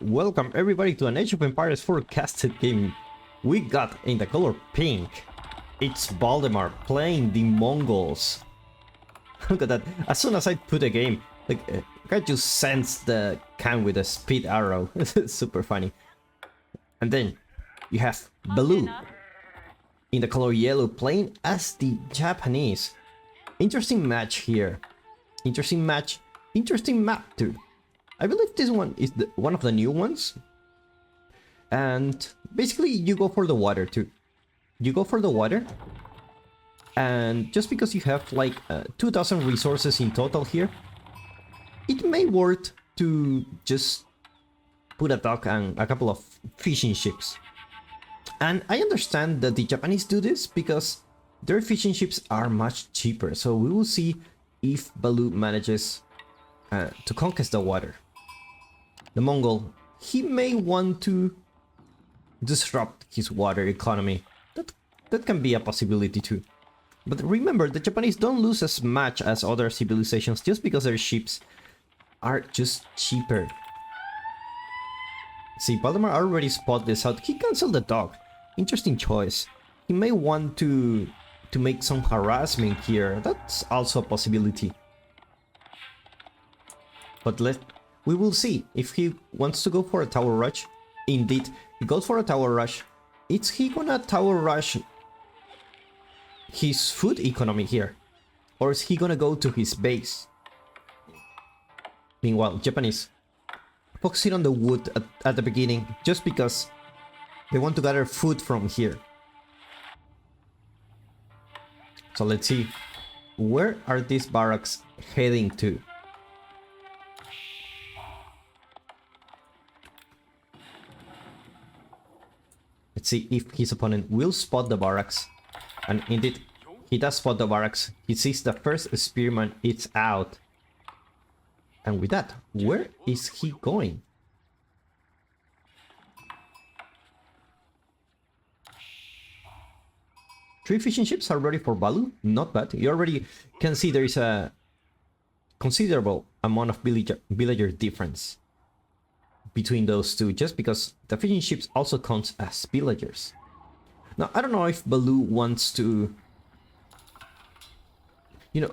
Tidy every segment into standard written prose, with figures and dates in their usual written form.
Welcome everybody to an Age of Empires forecasted game. We got in the color pink. It's Valdemar playing the Mongols. Look at that. As soon as I put a game, like, I just sense the can with a speed arrow. It's super funny. And then you have Baloo in the color yellow playing as the Japanese. Interesting match here. Interesting match. Interesting map too. I believe this one is one of the new ones. And basically you go for the water too. You go for the water. And just because you have like 2,000 resources in total here, it may worth to just put a dock and a couple of fishing ships. And I understand that the Japanese do this because their fishing ships are much cheaper. So we will see if Baloo manages to conquest the water. The Mongol, he may want to disrupt his water economy. That can be a possibility too. But remember, the Japanese don't lose as much as other civilizations just because their ships are just cheaper. See, Valdemar already spotted this out. He cancelled the dog. Interesting choice. He may want to make some harassment here. That's also a possibility. But we will see if he wants to go for a tower rush. Indeed, he goes for a tower rush. Is he gonna tower rush his food economy here? Or is he gonna go to his base? Meanwhile, Japanese focusing on the wood at the beginning just because they want to gather food from here. So let's see, where are these barracks heading to? Let's see if his opponent will spot the barracks. And indeed, he does spot the barracks. He sees the first spearman, it's out. And with that, where is he going? Three fishing ships are ready for Baloo. Not bad. You already can see there is a considerable amount of villager difference between those two, just because the fishing ships also count as villagers. Now, I don't know if Baloo wants to, you know,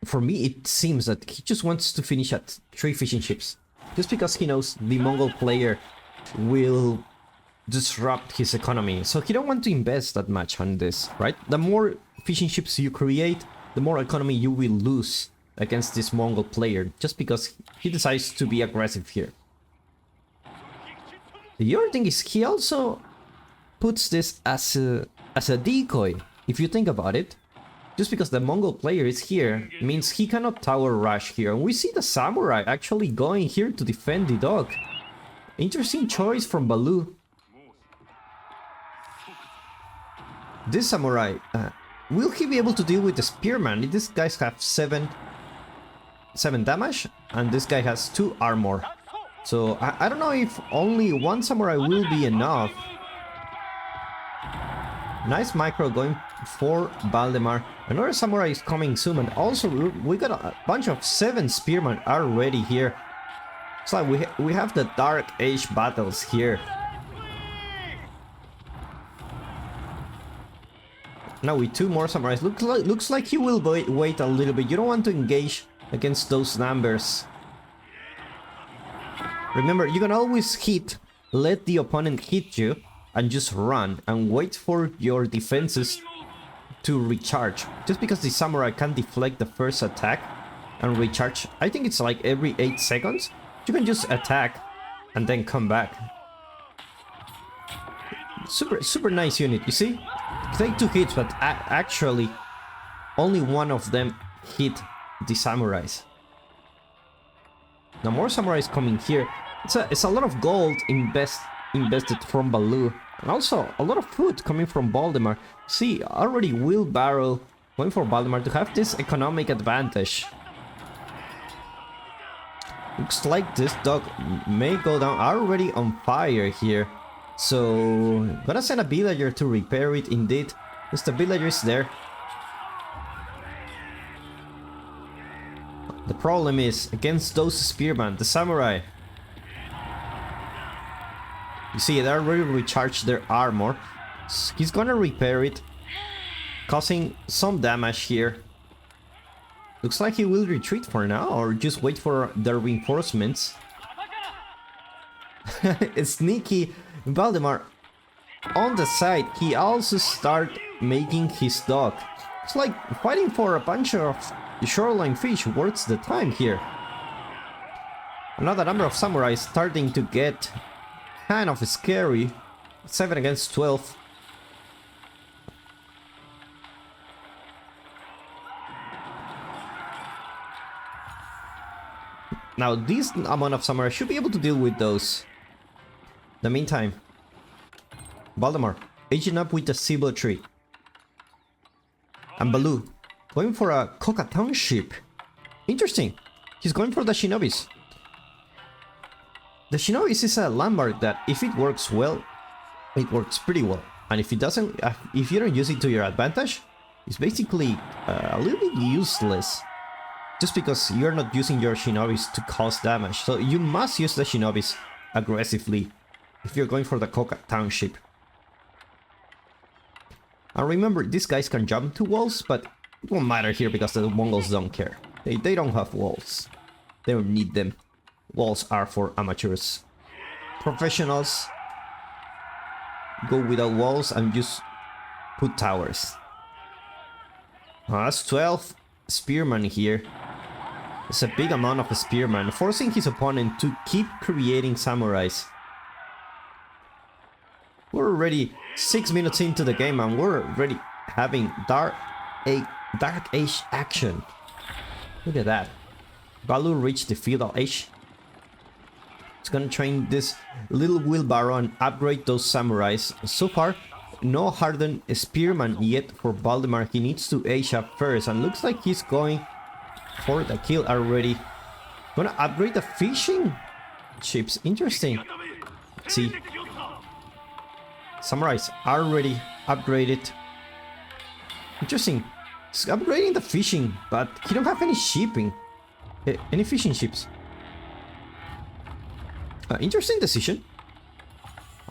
for me it seems that he just wants to finish at 3 fishing ships, just because he knows the Mongol player will disrupt his economy, so he don't want to invest that much on this, right? The more fishing ships you create, the more economy you will lose against this Mongol player, just because he decides to be aggressive here. The other thing is he also puts this as a decoy, if you think about it. Just because the Mongol player is here means he cannot tower rush here. And we see the samurai actually going here to defend the dog. Interesting choice from Baloo. This samurai, will he be able to deal with the spearman? These guys have 7 damage, and this guy has 2 armor. So I don't know if only 1 samurai will be enough. Nice micro going for Valdemar. Another samurai is coming soon, and also we got a bunch of 7 spearmen already here. It's like we have the Dark Age battles here. Now with 2 more samurais, looks like he will wait a little bit. You don't want to engage against those numbers. Remember, you can always let the opponent hit you and just run and wait for your defenses to recharge. Just because the samurai can deflect the first attack and recharge, I think it's like every 8 seconds, you can just attack and then come back. Super nice unit, you see? Take 2 hits, but actually only one of them hit the samurais. Now more samurais coming here. It's a lot of gold invested from Baloo, and also a lot of food coming from Valdemar. See, already wheelbarrow going for Valdemar to have this economic advantage. Looks like this dog may go down, already on fire here. So gonna send a villager to repair it. Indeed, the villager is there. The Problem is, against those spearmen, the samurai, you see, they already recharged their armor. So he's gonna repair it, causing some damage here. Looks like he will retreat for now, or just wait for the reinforcements. It's sneaky. Valdemar, on the side, he also start making his dock. It's like fighting for a bunch of shoreline fish worth the time here. Another number of samurai starting to get kind of scary. 7 against 12. Now this amount of samurai should be able to deal with those. In the meantime, Valdemar aging up with the Sibyl tree. And Baloo going for a Coca Township. Interesting. He's going for the Shinobis. The Shinobis is a landmark that if it works well, it works pretty well. And if it doesn't, if you don't use it to your advantage, it's basically a little bit useless. Just because you're not using your Shinobis to cause damage. So you must use the Shinobis aggressively if you're going for the Coca Township. And remember, these guys can jump to walls, but it won't matter here because the Mongols don't care. They don't have walls. They don't need them. Walls are for amateurs. Professionals go without walls and just put towers. That's 12 spearmen here. It's a big amount of spearmen, forcing his opponent to keep creating samurais. We're already 6 minutes into the game and we're already having Dark Age action. Look at that. Baloo reached the Feudal Age. It's gonna train this little wheelbarrow and upgrade those samurais. So far, no hardened spearman yet for Valdemar. He needs to age up first and looks like he's going for the kill already. Gonna upgrade the fishing ships. Interesting. Let's see. Samurais are already upgraded. Interesting. He's upgrading the fishing, but he don't have any shipping. Any fishing ships. Interesting decision.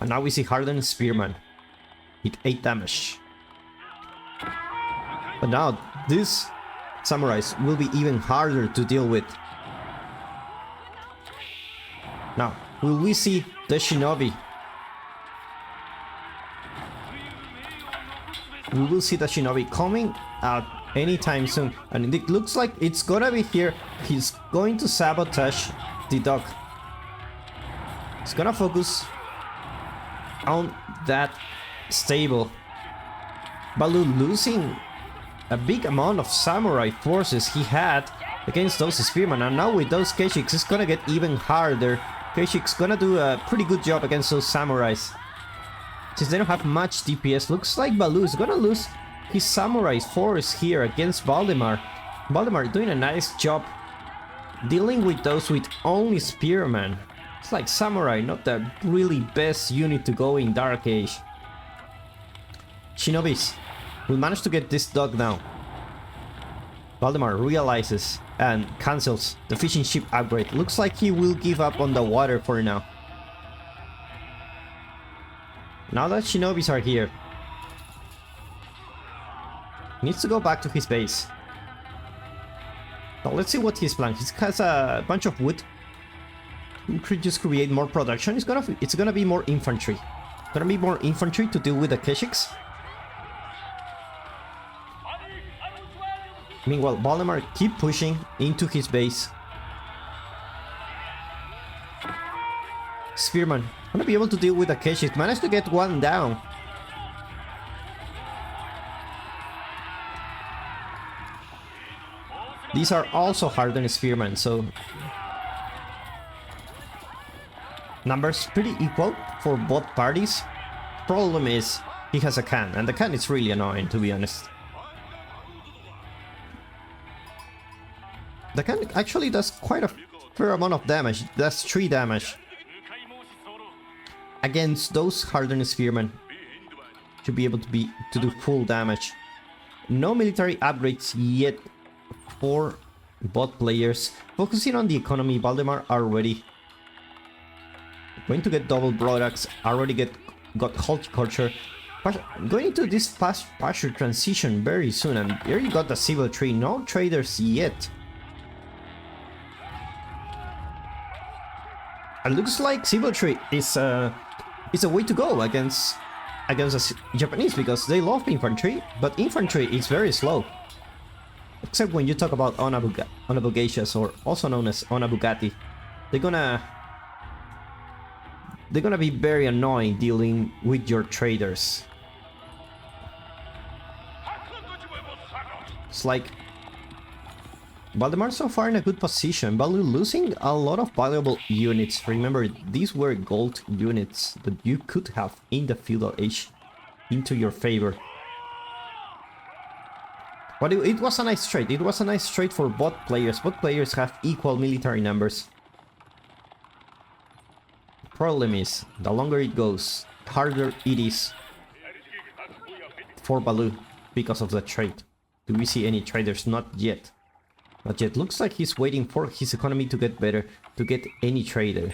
And now we see hardened spearman. Hit 8 damage. But now these samurais will be even harder to deal with. Now, will we see the shinobi? We will see the shinobi coming out anytime soon. And it looks like it's gonna be here. He's going to sabotage the dock. He's gonna focus on that stable. Baloo losing a big amount of samurai forces he had against those spearmen, and now with those Keshiks it's gonna get even harder. Keshik's gonna do a pretty good job against those samurais. Since they don't have much DPS, looks like Baloo is gonna lose his samurai force here against Valdemar. Valdemar doing a nice job dealing with those with only spearmen. It's like samurai, not the really best unit to go in Dark Age. Shinobis will manage to get this dog down. Valdemar realizes and cancels the fishing ship upgrade. Looks like he will give up on the water for now. Now that Shinobis are here, he needs to go back to his base. Now let's see what his plan. He has a bunch of wood. We could just create more production. It's gonna be more infantry. Gonna be more infantry to deal with the Keshiks. Meanwhile, Valdemar keep pushing into his base. Spearman gonna be able to deal with the Keshiks. Managed to get one down. These are also hardened spearmen, so numbers pretty equal for both parties. Problem is, he has a can, and the can is really annoying, to be honest. The can actually does quite a fair amount of damage. It does 3 damage against those hardened spearmen. Should be able to do full damage. No military upgrades yet for Bot players focusing on the economy. Valdemar already going to get double products. Already got horticulture. Going into this pasture transition very soon, and here you got the civil tree. No traders yet. It looks like civil tree is a way to go against the Japanese, because they love infantry, but infantry is very slow. Except when you talk about Onabugashas, or also known as Onabugati, they're gonna be very annoying dealing with your traders. It's like Valdemar so far in a good position. Baloo losing a lot of valuable units. Remember, these were gold units that you could have in the Feudal Age into your favor. But it was a nice trade. It was a nice trade for bot players. Bot players have equal military numbers. Problem is, the longer it goes, the harder it is for Baloo because of the trade. Do we see any traders? Not yet. Not yet. Looks like he's waiting for his economy to get better to get any trader.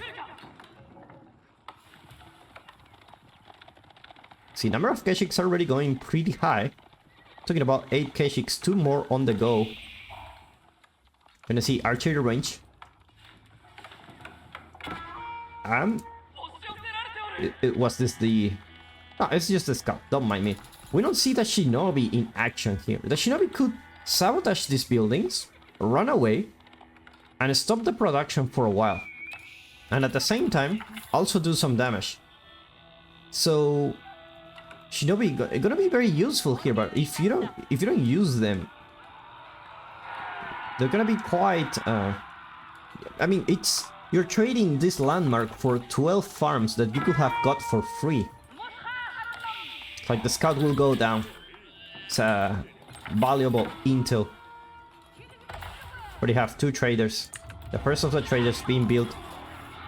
See, number of Keshiks already going pretty high. Talking about 8 Keshiks, 2 more on the go. Gonna see archery range. Was this the... No, it's just a scout, don't mind me. We don't see the shinobi in action here. The shinobi could sabotage these buildings, run away, and stop the production for a while. And at the same time, also do some damage. So... shinobi gonna be very useful here, but if you don't use them, they're gonna be quite... I mean, you're trading this landmark for 12 farms that you could have got for free. Like, the scout will go down. It's valuable intel. Already have 2 traders. The first of the traders being built.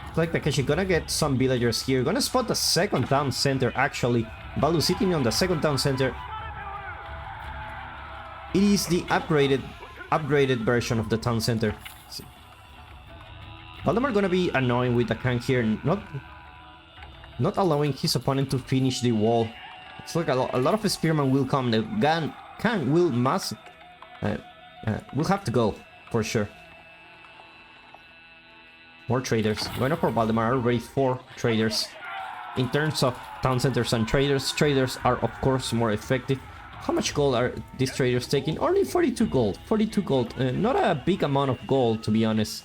It's like the Keshi gonna get some villagers here. Gonna spot the second town center actually. Baloo sitting on the second town center. It is the upgraded version of the town center. Valdemar gonna be annoying with the Kang here, not allowing his opponent to finish the wall. It's like a lot of spearmen will come. The Kang will will have to go for sure. More traders. Going up for Valdemar, already 4 traders. In terms of town centers and traders are of course more effective. How much gold are these traders taking? Only 42 gold. 42 gold. Not a big amount of gold, to be honest.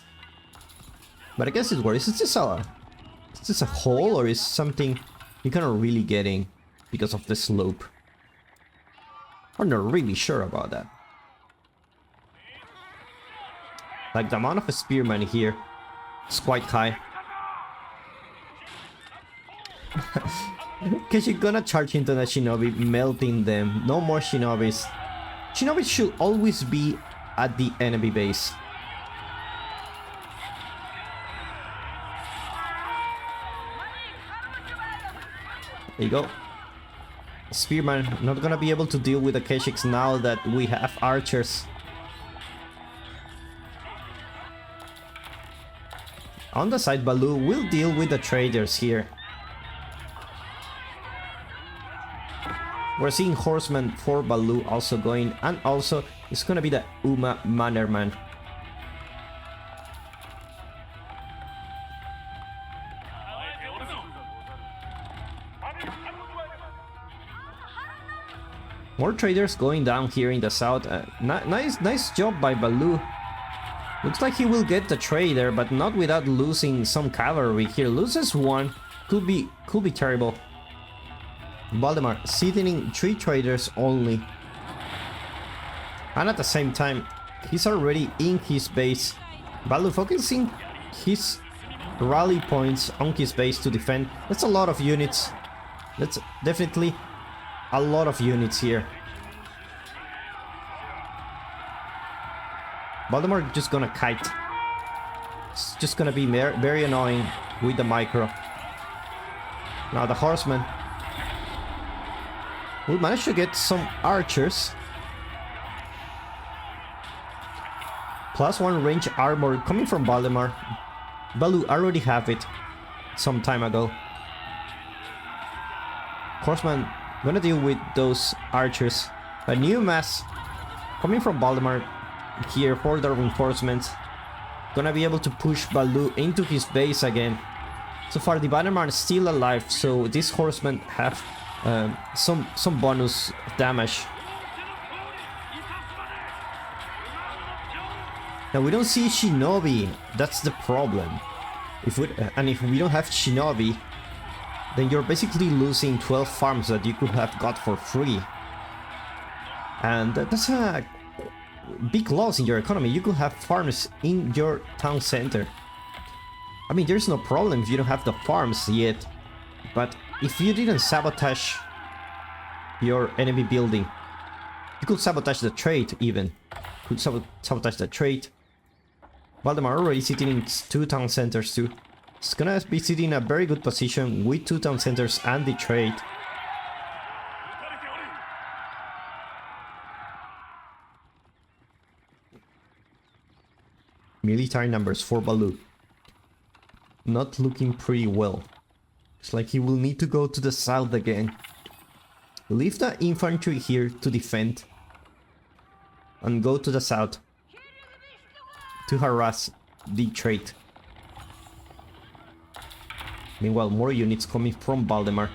But I guess it works. Is this a hole, or is something you're kind of really getting because of the slope? I'm not really sure about that. Like, the amount of spearmen here is quite high. Because you're gonna charge into the shinobi, melting them. No more shinobis. Shinobis should always be at the enemy base. There you go. Spearman not gonna be able to deal with the Keshiks now that we have archers. On the side, Baloo will deal with the traders here. We're seeing horsemen for Baloo also going, and also it's gonna be the Uma Mannerman. More traders going down here in the south. Nice job by Baloo. Looks like he will get the trader, but not without losing some cavalry here. Loses 1, could be terrible. Valdemar sitting in 3 traders only. And at the same time, he's already in his base. Baloo focusing his rally points on his base to defend. That's a lot of units. That's definitely a lot of units here. Valdemar just gonna kite. It's just gonna be very annoying with the micro. Now the horseman will manage to get some archers. +1 range armor coming from Valdemar. Baloo already have it some time ago. Horseman gonna deal with those archers. A new mass coming from Valdemar here for the reinforcements. Gonna be able to push Baloo into his base again. So far the Valdemar is still alive, so these horsemen have some bonus damage. Now we don't see Shinobi, that's the problem. If we don't have Shinobi, then you're basically losing 12 farms that you could have got for free. And that's a big loss in your economy. You could have farms in your town center. I mean, there's no problem if you don't have the farms yet, but if you didn't sabotage your enemy building, you could sabotage the trade even. Could sabotage the trade. Valdemar already sitting in 2 town centers too. It's gonna be sitting in a very good position with 2 town centers and the trade. Military numbers for Baloo. Not looking pretty well. It's like he will need to go to the south again. Leave the infantry here to defend. And go to the south to harass the trade. Meanwhile, more units coming from Valdemar.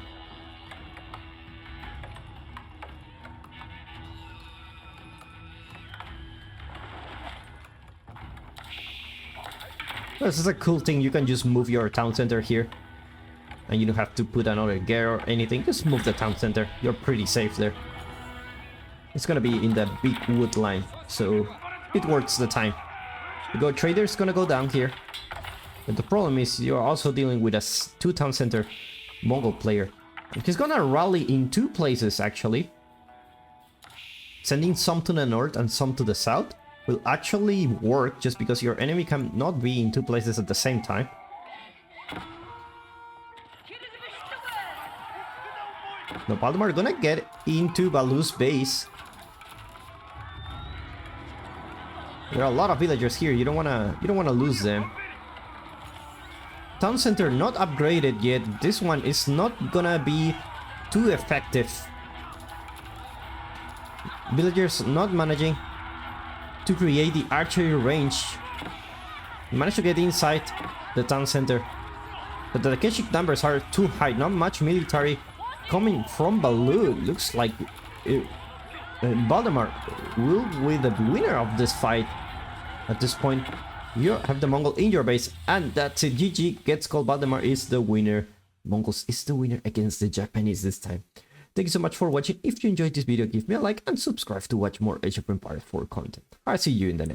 This is a cool thing, you can just move your town center here. And you don't have to put another gear or anything, just move the town center. You're pretty safe there. It's gonna be in the big wood line, so it works the time. The Go Trader's gonna go down here. But the problem is you're also dealing with a 2 town center Mongol player. And he's gonna rally in 2 places actually. Sending some to the north and some to the south will actually work just because your enemy cannot be in 2 places at the same time. Now Valdemar gonna get into Baloo's base. There are a lot of villagers here. You don't wanna lose them. Town center not upgraded yet. This one is not gonna be too effective. Villagers not managing to create the archery range. Managed to get inside the town center, but the Akashic numbers are too high. Not much military coming from Baloo. Looks like Valdemar will be the winner of this fight. At this point, you have the Mongol in your base, and that's it. GG gets called. Valdemar is the winner. Mongols is the winner against the Japanese this time. Thank you so much for watching. If you enjoyed this video, give me a like and subscribe to watch more Age of Empires 4 content. I'll see you in the next one.